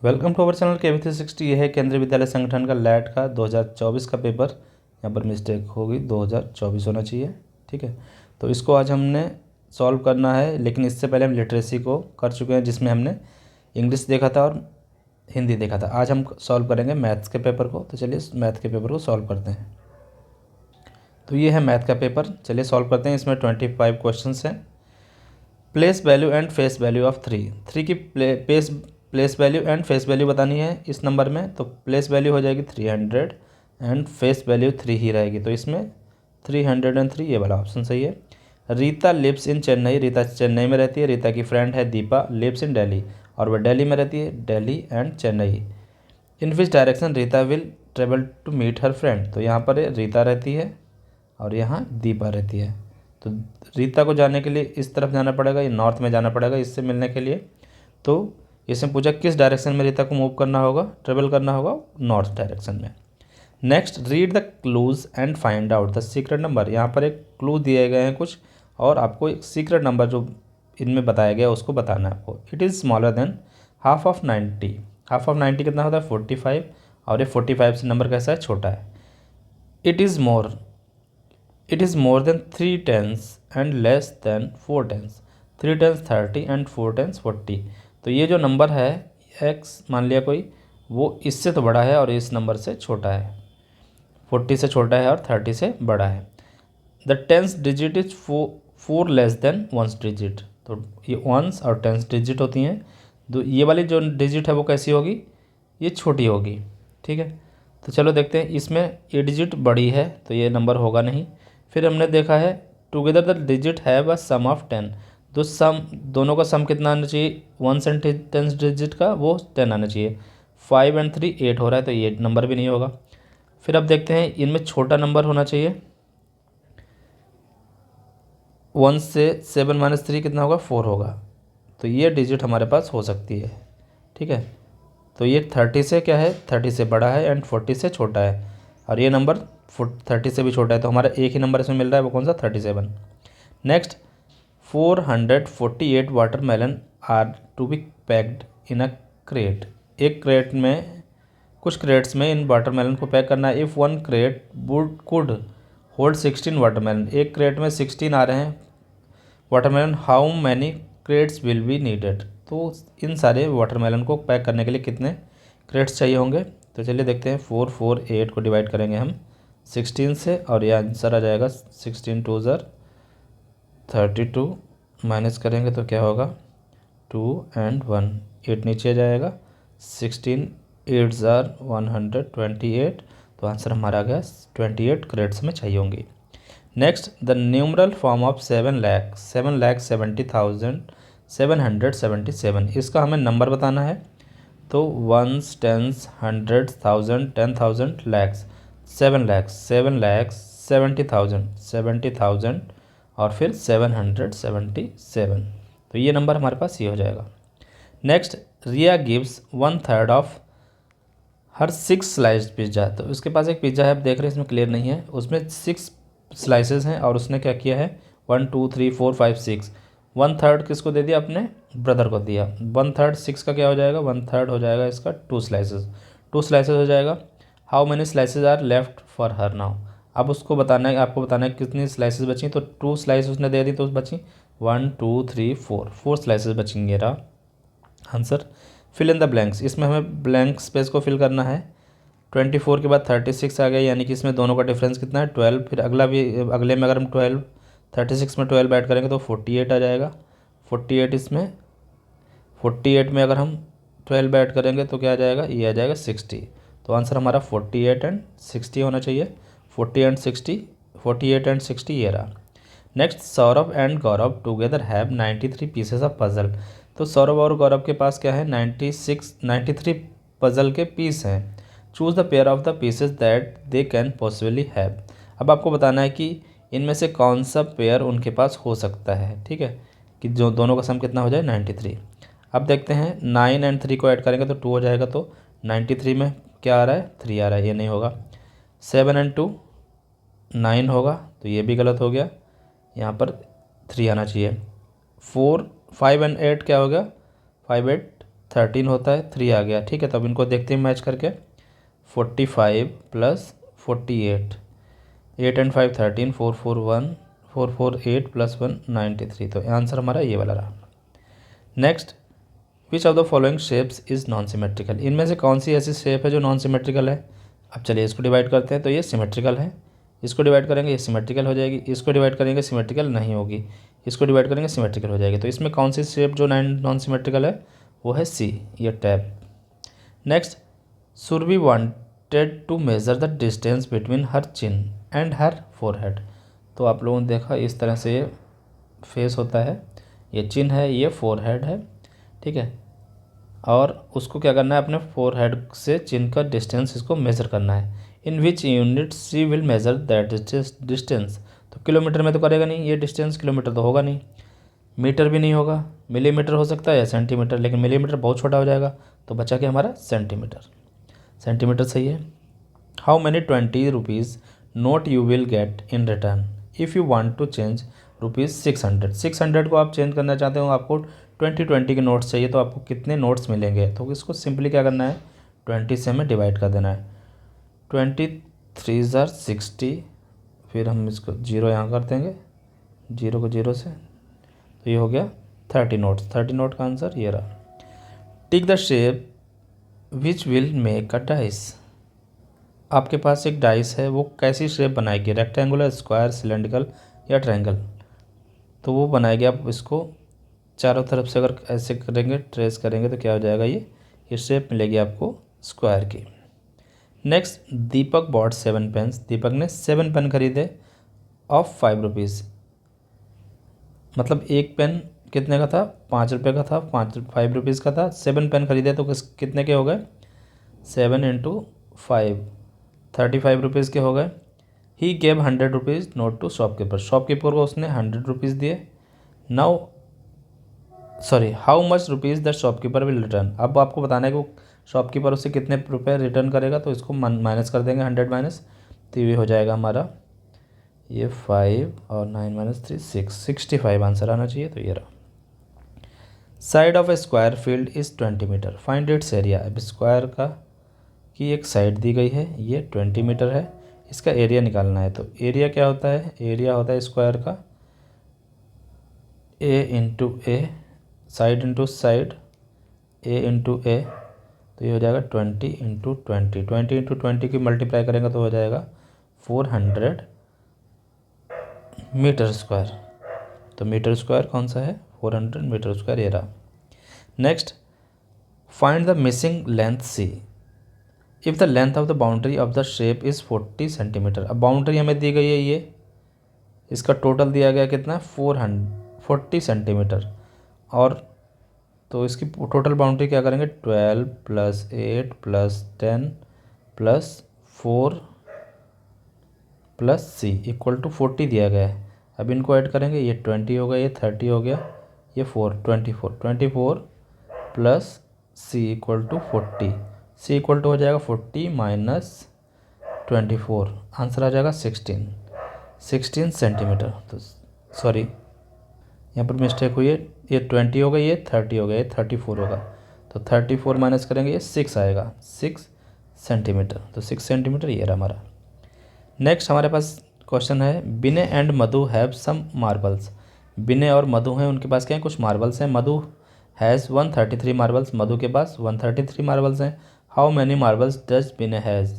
Welcome to our channel KV360। ये है केंद्रीय विद्यालय संगठन का लैट का 2024 का पेपर। यहाँ पर मिस्टेक होगी, 2024 होना चाहिए। ठीक है, तो इसको आज हमने सॉल्व करना है, लेकिन इससे पहले हम लिटरेसी को कर चुके हैं, जिसमें हमने इंग्लिश देखा था और हिंदी देखा था। आज हम सॉल्व करेंगे मैथ्स के पेपर को। तो चलिए मैथ के पेपर को सॉल्व करते हैं। तो ये है मैथ का पेपर, चलिए सॉल्व करते हैं। इसमें 25 क्वेश्चन हैं। Place value and face value of three की place value and face value बतानी है इस नंबर में। तो प्लेस वैल्यू हो जाएगी 300 एंड फेस वैल्यू 3 ही रहेगी। तो इसमें 303 ये वाला ऑप्शन सही है। रीता लिव्स इन चेन्नई, रीता चेन्नई में रहती है। रीता की फ्रेंड है दीपा, लिव्स इन दिल्ली, और वह दिल्ली में रहती है। Delhi and Chennai. In which direction Rita will travel to meet her friend. तो यहाँ पर रीता रहती है और यहाँ दीपा रहती है। तो रीता को जाने के लिए इस तरफ जाना पड़ेगा, ये नॉर्थ में जाना पड़ेगा इससे मिलने के लिए। तो इसमें पूछा किस डायरेक्शन में रीता को मूव करना होगा, ट्रेवल करना होगा, नॉर्थ डायरेक्शन में। Next, read the clues and find out the secret number. यहाँ पर एक क्लू दिए गए हैं कुछ, और आपको एक सीक्रेट नंबर जो इनमें बताया गया उसको बताना है आपको। It is smaller than half of 90। Half of 90 कितना होता है? 45। और ये 45 से नंबर कैसा है? छोटा है। It is more than 3 tens and less than 4 tens. 3 tens 30 and 4 tens 40। तो ये जो नंबर है एक्स मान लिया कोई, वो इससे तो बड़ा है और इस नंबर से छोटा है। 40 से छोटा है और 30 से बड़ा है। The tens digit is 4 less than ones digit. तो ये वंस और टेंस डिजिट होती हैं। तो ये वाली जो डिजिट है वो कैसी होगी? ये छोटी होगी। ठीक है, तो चलो देखते हैं। इसमें ये डिजिट बड़ी है तो ये नंबर होगा नहीं। फिर हमने देखा है together the digit have a sum of 10। तो सम दोनों का सम कितना आना चाहिए? 1 एंड 10 डिजिट का वो 10 आना चाहिए। 5 एंड 3 8 हो रहा है, तो ये नंबर भी नहीं होगा। फिर अब देखते हैं इनमें छोटा नंबर होना चाहिए। 1 से 7 माइनस 3 कितना होगा? 4 होगा। तो ये डिजिट हमारे पास हो सकती है। ठीक है, तो ये 30 से क्या है? 30 से बड़ा है एंड 40 से छोटा है। और ये नंबर 30 से भी छोटा है। तो हमारा एक ही नंबर इसमें मिल रहा है, वो कौन सा? 37। Next, 448 watermelon are to be packed in a crate. एक क्रेट में, कुछ क्रेट्स में इन वाटरमेलन को पैक करना है। If one crate would could hold 16 watermelon. एक क्रेट में 16 आ रहे हैं watermelon, how many crates will be needed. तो इन सारे वाटरमेलन को पैक करने के लिए कितने क्रेट्स चाहिए होंगे? तो चलिए देखते हैं। 448 को डिवाइड करेंगे हम 16 से, और यह आंसर आ जाएगा 16 2 ज़र 32। माइनस करेंगे तो क्या होगा? 2 एंड 1, 8 नीचे जाएगा। 16 8 ज़र 128। तो आंसर हमारा आ गया 28 क्रेट्स में चाहिए होंगी। Next, the numeral form of 7,70,777। इसका हमें नंबर बताना है। तो ones, tens, hundred, thousand, 10,000, lakhs. 7 lakhs, 70,000 और फिर 777। तो ये नंबर हमारे पास ये हो जाएगा। Next, Riya gives 1/3 of her 6 sliced pizza. तो उसके पास एक पिज्ज़ा है, आप देख रहे हैं इसमें क्लियर नहीं है, उसमें 6 स्लाइसेस हैं और उसने क्या किया है? 1 2 3 4 5 6। 1/3 किसको दे दिया? अपने ब्रदर को दिया। 1/3 6 का क्या हो जाएगा? 1/3 हो जाएगा इसका 2 स्लाइसेस। 2 स्लाइसेस हो जाएगा। How many slices are left for her now. अब उसको बताना है, आपको बताना है कितनी स्लाइसेस बची। तो 2 स्लाइस उसने दे दी तो बची 1 2 3 4 स्लाइसेस बचेंगे। रहा answer. Fill in the blanks. इसमें हमें ब्लैंक स्पेस को फिल करना है। 24 के बाद 36 आ गया, यानी कि इसमें दोनों का डिफरेंस कितना है? 12। फिर अगला भी, अगले में अगर हम 12 36 में 12 ऐड करेंगे तो 48 आ जाएगा। 48 इसमें 48 में अगर हम 12 ऐड करेंगे तो क्या आ जाएगा? ये आ जाएगा 60। तो आंसर हमारा 48 एंड 60 होना चाहिए। 48 एंड 60 ये रहा। Next, Saurabh and Gaurav together have 93 pieces of puzzle. तो सौरभ और गौरव के पास क्या है? 93 पजल के पीस हैं। Choose the pair of the pieces that they can possibly have. अब आपको बताना है कि इनमें से कौन सा पेयर उनके पास हो सकता है। ठीक है, कि जो दोनों का सम कितना हो जाए? 93। अब देखते हैं 9 एंड 3 को ऐड करेंगे तो 2 हो जाएगा। तो 93 में क्या आ रहा है? 3 आ रहा है, ये नहीं होगा। 7 एंड 2 9 होगा, तो ये भी गलत हो गया। यहाँ पर 3 आना चाहिए। 4 5 एंड 8 क्या हो गया? 5 8 13 होता है, 3 आ गया, ठीक है। तो अब इनको देखते हैं मैच करके। 45 प्लस 48, 8 एंड 5 13, 4 4 1, 4 4 8 प्लस 1 93। तो आंसर हमारा ये वाला रहा। Next, which of the following shapes is non symmetrical. इनमें से कौन सी ऐसी शेप है जो नॉन सिमेट्रिकल है। अब चलिए इसको डिवाइड करते हैं। तो ये सिमेट्रिकल है, इसको डिवाइड करेंगे ये सिमेट्रिकल हो जाएगी, इसको डिवाइड करेंगे सिमेट्रिकल नहीं होगी, इसको डिवाइड करेंगे सिमेट्रिकल हो जाएगी। तो इसमें कौन सी शेप जो नॉन सिमेट्रिकल है वो है सी, ये tap. Next, Surabhi wanted to measure the distance between her chin and her forehead. तो आप लोगों ने देखा इस तरह से ये फेस होता है, ये चिन है, ये फोरहेड है, ठीक है। और उसको क्या करना है, अपने फोरहेड से चिन का डिस्टेंस इसको मेज़र करना है। In which unit she will measure that distance. तो किलोमीटर में तो करेगा नहीं ये डिस्टेंस, किलोमीटर तो होगा नहीं, मीटर भी नहीं होगा, मिलीमीटर हो सकता है या सेंटीमीटर, लेकिन मिलीमीटर बहुत छोटा हो जाएगा। तो बचा क्या हमारा सेंटीमीटर, सेंटीमीटर सही है। How many 20 rupees note you will get in return if you want to change rupees 600। 600 को आप चेंज करना चाहते हो, आपको 20 के नोट्स चाहिए, तो आपको कितने नोट्स मिलेंगे। तो इसको सिंपली क्या करना है, 20 से हमें डिवाइड कर देना है। 23 60, फिर हम इसको जीरो यहाँ कर देंगे, जीरो को जीरो से, तो ये हो गया 30 नोट्स। 30 नोट का आंसर ये रहा। Tick the shape which will make a dice. आपके पास एक डाइस है, वो कैसी शेप बनाएगी, रेक्टेंगुलर, स्क्वायर, सिलेंड्रिकल या ट्रायंगल। तो वो बनाएगी, आप इसको चारों तरफ से अगर ऐसे करेंगे, ट्रेस करेंगे, तो क्या हो जाएगा, ये शेप मिलेगी आपको स्क्वायर की। नेक्स्ट, दीपक बॉट 7 पेन्स। दीपक ने 7 पेन खरीदे ऑफ 5 रुपीज़। मतलब एक पेन कितने का था, 5 रुपये का था, 5 रुपीज़ का था। 7 पेन खरीदे तो कितने के हो गए, 7 इंटू 5, 35 रुपीज़ के हो गए। He gave 100 rupees note to shopkeeper. Shopkeeper को उसने 100 रुपीज़ दिए। Now how much rupees the shopkeeper will return. अब आपको बताना है कि वो शॉपकीपर उससे कितने रुपये रिटर्न करेगा। तो इसको माइनस कर देंगे, 100 माइनस, तो ये हो जाएगा हमारा ये 5 और 9 माइनस 3 6, 65 आंसर आना चाहिए। तो ये रहा। Side of a square field is 20 metre, find its area. अब स्क्वायर का की एक साइड दी गई है, ये 20 मीटर है, इसका एरिया निकालना है। तो एरिया क्या होता है, एरिया होता है स्क्वायर का ए इंटू ए, साइड इंटू साइड, ए इंटू ए, तो ये हो जाएगा 20 इंटू 20, 20 इंटू 20 की मल्टीप्लाई करेंगे तो हो जाएगा 400 मीटर स्क्वायर। तो मीटर स्क्वायर कौन सा है, 400 मीटर स्क्वायर ये रहा। Next, find the missing length C if the length of the boundary of the shape is 40 centimetre. अब बाउंड्री हमें दी गई है, ये इसका टोटल दिया गया कितना है, 40 सेंटीमीटर। और तो इसकी टोटल बाउंड्री क्या करेंगे, 12 plus 8 plus 10 plus 4 plus C equal to 40 दिया गया है। अब इनको ऐड करेंगे, ये 20 हो गया, ये 30 हो गया, ये 24 plus C equal to 40। C equal to हो जाएगा 40 माइनस 24, आंसर आ जाएगा 16 सेंटीमीटर। तो सॉरी यहाँ पर मिस्टेक हुई है, ये 20 हो गया, ये 30 हो गया, ये 34 होगा। तो 34 माइनस करेंगे, ये 6 आएगा, 6 सेंटीमीटर। तो 6 सेंटीमीटर ये रहा हमारा। नेक्स्ट हमारे पास क्वेश्चन है, Vinay and Madhu have some marbles. Vinay और मधु हैं, उनके पास क्या है, कुछ मार्बल्स हैं। मधु हैज़ 133 मार्बल्स, मधु के पास 133 मार्बल्स हैं। How many marbles does Vinay has.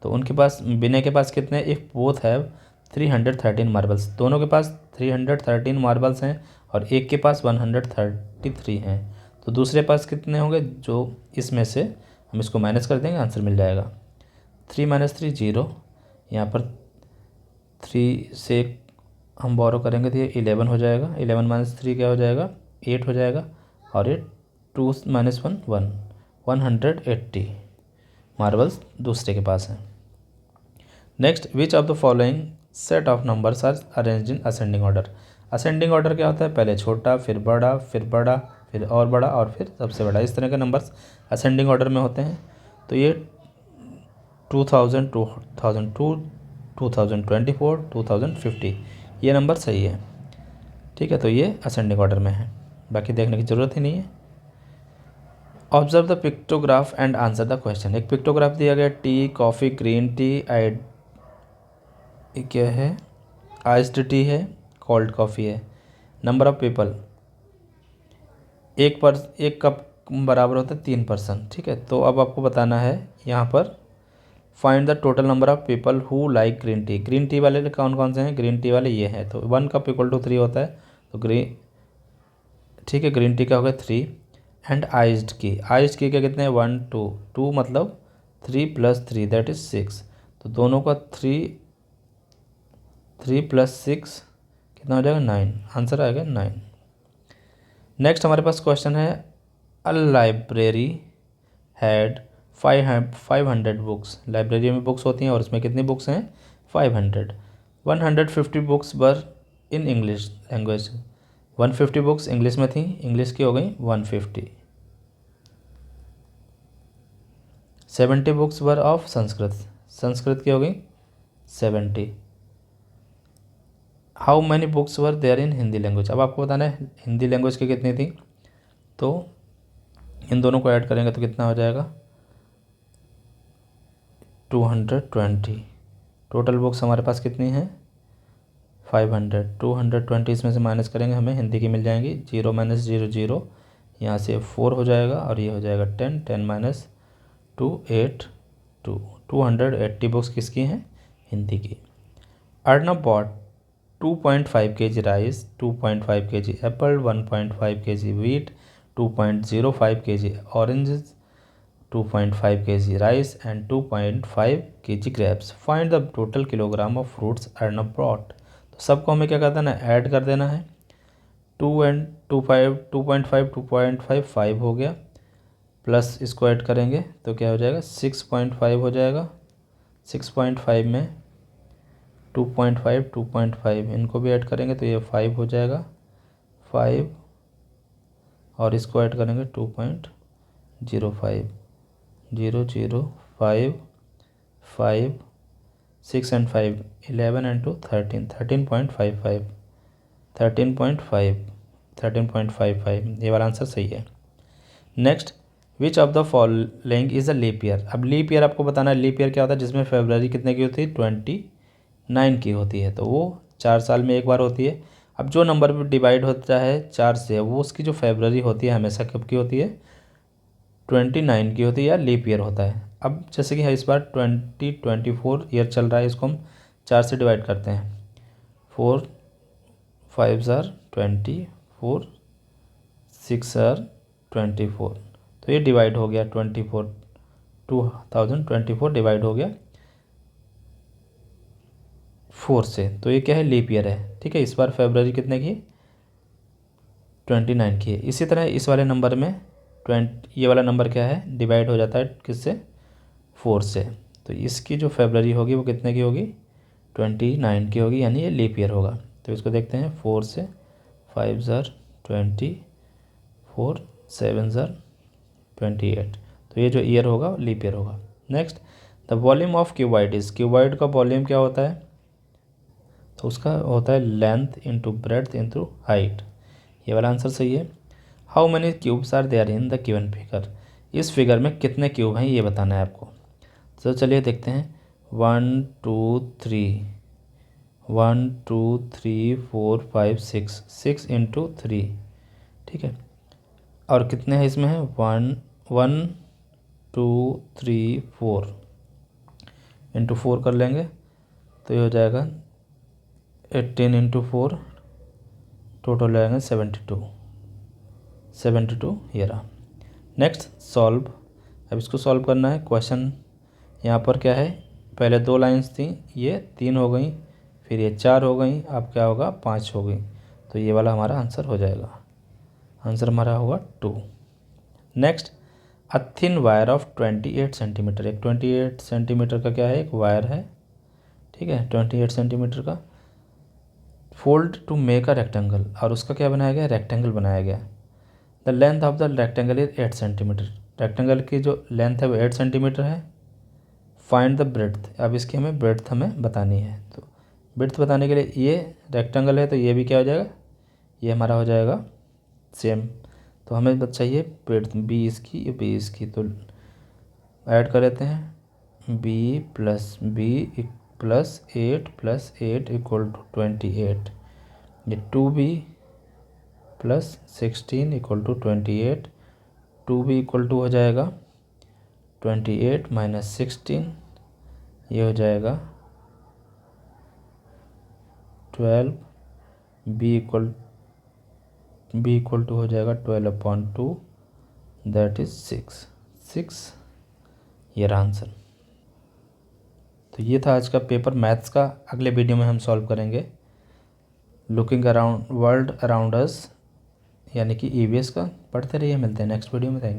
तो उनके पास, विनय के पास कितने, इफ़ बोथ हैव 313 मार्बल्स, दोनों के पास 313 मार्बल्स हैं और एक के पास 133 हैं। तो दूसरे पास कितने होंगे, जो इसमें से हम इसको माइनस कर देंगे, आंसर मिल जाएगा 3 माइनस 3 0, यहाँ पर 3 से हम बोरो करेंगे तो ये 11 हो जाएगा, 11 माइनस 3 क्या हो जाएगा, 8 हो जाएगा, और ये 2 माइनस 1 1, 180 मार्बल्स दूसरे के पास हैं। Next, which of the following set of numbers are arranged in ascending order. Ascending order क्या होता है, पहले छोटा, फिर बड़ा, फिर बड़ा, फिर और बड़ा, और फिर सबसे बड़ा। इस तरह के नंबर्स असेंडिंग ऑर्डर में होते हैं। तो ये 2000, 2002, 2024, 2050 ये नंबर सही है, ठीक है। तो ये असेंडिंग ऑर्डर में है, बाकी देखने की ज़रूरत ही नहीं है। Observe the pictograph and answer the question. एक पिक्टोग्राफ दिया गया, टी, कॉफ़ी, ग्रीन टी, ये क्या है, आइस्ड टी है, कोल्ड कॉफ़ी है। नंबर ऑफ़ पीपल, एक कप बराबर होता है 3 पर्सन। ठीक है, तो अब आपको बताना है यहाँ पर find the total number of people who like green tea. Green tea वाले कौन कौन से हैं, ग्रीन टी वाले ये हैं, तो 1 कप = 3 होता है, तो ठीक है, ग्रीन टी का हो गया 3। एंड आइस्ड की क्या कितने हैं, 1 2 2 मतलब 3 + 3 दैट इज़ 6। तो दोनों का 3 + 6 कितना हो जाएगा, 9। आंसर आएगा 9। नेक्स्ट हमारे पास क्वेश्चन है, a library had 500 books. Library में बुक्स होती हैं और इसमें कितनी बुक्स हैं, 500। 150 books were in English language. 150 books English में थी, इंग्लिश की हो गई 150। 70 books were of Sanskrit, Sanskrit की हो गई 70। How many books were there in Hindi language. अब आपको बताना है हिंदी लैंग्वेज की कितनी थी, तो इन दोनों को ऐड करेंगे तो कितना हो जाएगा, 220। टोटल बुक्स हमारे पास कितनी हैं, 500। 220 इसमें से माइनस करेंगे, हमें हिंदी की मिल जाएंगी। 0 - 0 0, यहाँ से 4 हो जाएगा और ये हो जाएगा 10। 10 - 2 8 2 280 बुक्स किसकी हैं, हिंदी की। Arnab bought 2.5 kg rice, 2.5 kg apple, 1.5 kg wheat, 2.05 kg oranges, 2.5 kg rice and 2.5 kg grapes. Find the total kilogram of fruits Arnab brought. तो सबको हमें क्या करना है, ऐड कर देना है। 2 एंड 2.5 2.5 5 हो गया, प्लस इसको ऐड करेंगे तो क्या हो जाएगा, 6.5 हो जाएगा। 6.5 में 2.5 2.5 इनको भी ऐड करेंगे तो ये 5 हो जाएगा। 5 और इसको ऐड करेंगे 2.05 0 0 5 5 6 एंड 5 11 एंड 2 13 13.55 13.55 ये वाला आंसर सही है। Next, which of the following is a leap year. अब लीप ईयर आपको बताना है, लीप ईयर क्या होता है, जिसमें फरवरी कितने की होती है, 29 की होती है, तो वो 4 साल में एक बार होती है। अब जो नंबर पर डिवाइड होता है 4 से, वो उसकी जो फरवरी होती है हमेशा कब की होती है, 29 की होती है, या लीप ईयर होता है। अब जैसे कि इस बार 2024 ईयर चल रहा है, इसको हम 4 से डिवाइड करते हैं। 4 5 ज़ार 24, 6 ज़ार 24, तो ये डिवाइड हो गया 2024 डिवाइड हो गया 4 से, तो ये क्या है, लीप ईयर है। ठीक है, इस बार फरवरी कितने की, 29 की है। इसी तरह इस वाले नंबर में ये वाला नंबर क्या है, डिवाइड हो जाता है किससे, 4 से, तो इसकी जो फरवरी होगी वो कितने की होगी, 29 की होगी, यानी ये लीप ईयर होगा। तो इसको देखते हैं, 4 से 5 ज़ार 24, 7 ज़ार 28, तो ये जो ईयर होगा लीप ईयर होगा। Next, the volume of cuboid cuboid का वॉल्यूम क्या होता है, तो उसका होता है length into breadth into height, ये वाला आंसर सही है। How many cubes are there in the given figure. इस फिगर में कितने क्यूब हैं ये बताना है आपको। तो चलिए देखते हैं, 1 2 3 1 2 3 4 5 6 6 इंटू 3, ठीक है, और कितने हैं इसमें है, 1 1 2 3 4 इंटू 4 कर लेंगे तो ये हो जाएगा 18 इंटू 4, टोटल हो जाएगा 72 ये रहा। Next, solve. अब इसको सॉल्व करना है। क्वेश्चन यहाँ पर क्या है, पहले 2 लाइंस थी, ये 3 हो गई, फिर ये 4 हो गई, अब क्या होगा, 5 हो गई, तो ये वाला हमारा आंसर हो जाएगा। आंसर हमारा होगा 2। Next, a thin wire of 28 centimetre. एक 28 सेंटीमीटर का क्या है, एक वायर है, ठीक है, 28 सेंटीमीटर का, fold to make a rectangle, और उसका क्या बनाया गया, रेक्टेंगल बनाया गया। The length of the rectangle is 8 centimetre. रेक्टेंगल की जो लेंथ है वो 8 सेंटीमीटर है। Find the breadth. अब इसकी हमें ब्रेड्थ हमें बतानी है, तो ब्रेड्थ बताने के लिए, ये रेक्टेंगल है तो ये भी क्या हो जाएगा, ये हमारा हो जाएगा सेम, तो हमें बस चाहिए विड्थ बी इसकी, ये बी इसकी, तो ऐड कर लेते हैं बी प्लस 8 इक्वल टू 28, ये 2b plus 16 equal to 28, 2b equal to हो जाएगा 28 माइनस 16, ये हो जाएगा 12, b इक्वल टू हो जाएगा 12/2, दैट इज़ 6 ये रहा आंसर। तो ये था आज का पेपर मैथ्स का। अगले वीडियो में हम सॉल्व करेंगे looking around world around us, यानी कि ईवीएस का। पढ़ते रहिए, मिलते हैं नेक्स्ट वीडियो में। Thank you.